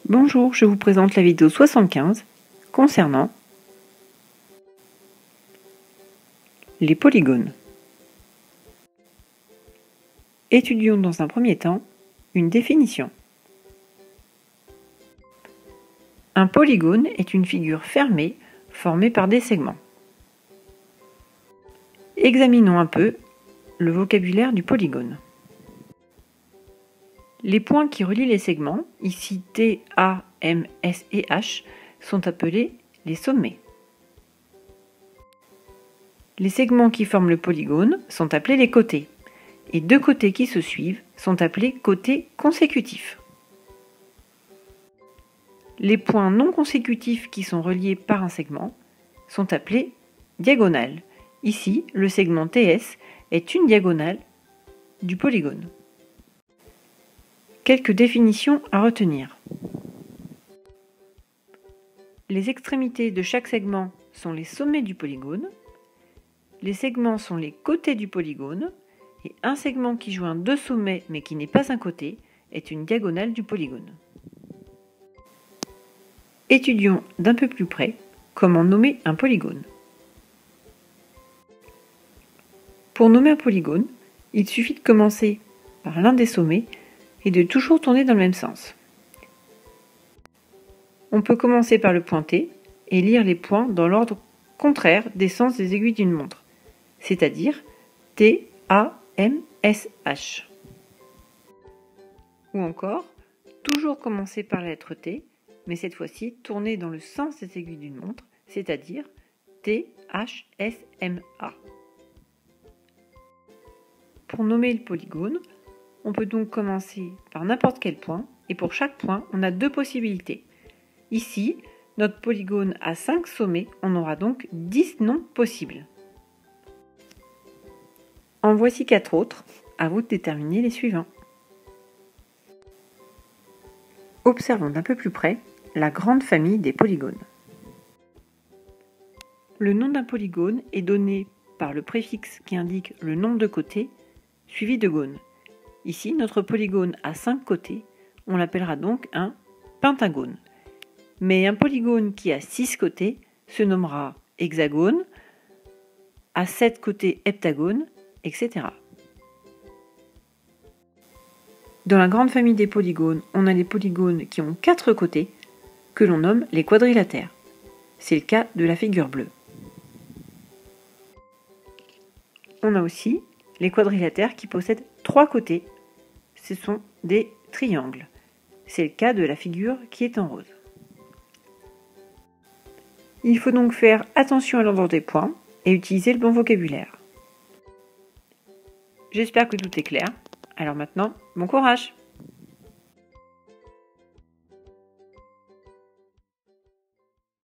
Bonjour, je vous présente la vidéo 75 concernant les polygones. Étudions dans un premier temps une définition. Un polygone est une figure fermée formée par des segments. Examinons un peu le vocabulaire du polygone. Les points qui relient les segments, ici T, A, M, S et H, sont appelés les sommets. Les segments qui forment le polygone sont appelés les côtés, et deux côtés qui se suivent sont appelés côtés consécutifs. Les points non consécutifs qui sont reliés par un segment sont appelés diagonales. Ici, le segment TS est une diagonale du polygone. Quelques définitions à retenir. Les extrémités de chaque segment sont les sommets du polygone. Les segments sont les côtés du polygone. Et un segment qui joint deux sommets mais qui n'est pas un côté est une diagonale du polygone. Étudions d'un peu plus près comment nommer un polygone. Pour nommer un polygone, il suffit de commencer par l'un des sommets et de toujours tourner dans le même sens. On peut commencer par le pointer et lire les points dans l'ordre contraire des sens des aiguilles d'une montre, c'est-à-dire T, A, M, S, H. Ou encore, toujours commencer par la lettre T, mais cette fois-ci tourner dans le sens des aiguilles d'une montre, c'est-à-dire T, H, S, M, A. Pour nommer le polygone, on peut donc commencer par n'importe quel point, et pour chaque point, on a deux possibilités. Ici, notre polygone a 5 sommets, on aura donc 10 noms possibles. En voici 4 autres, à vous de déterminer les suivants. Observons d'un peu plus près la grande famille des polygones. Le nom d'un polygone est donné par le préfixe qui indique le nombre de côtés, suivi de gone. Ici, notre polygone a 5 côtés, on l'appellera donc un pentagone. Mais un polygone qui a 6 côtés se nommera hexagone, à 7 côtés heptagone, etc. Dans la grande famille des polygones, on a les polygones qui ont 4 côtés, que l'on nomme les quadrilatères. C'est le cas de la figure bleue. On a aussi les quadrilatères qui possèdent 3 côtés. Ce sont des triangles. C'est le cas de la figure qui est en rose. Il faut donc faire attention à l'ordre des points et utiliser le bon vocabulaire. J'espère que tout est clair. Alors maintenant, bon courage!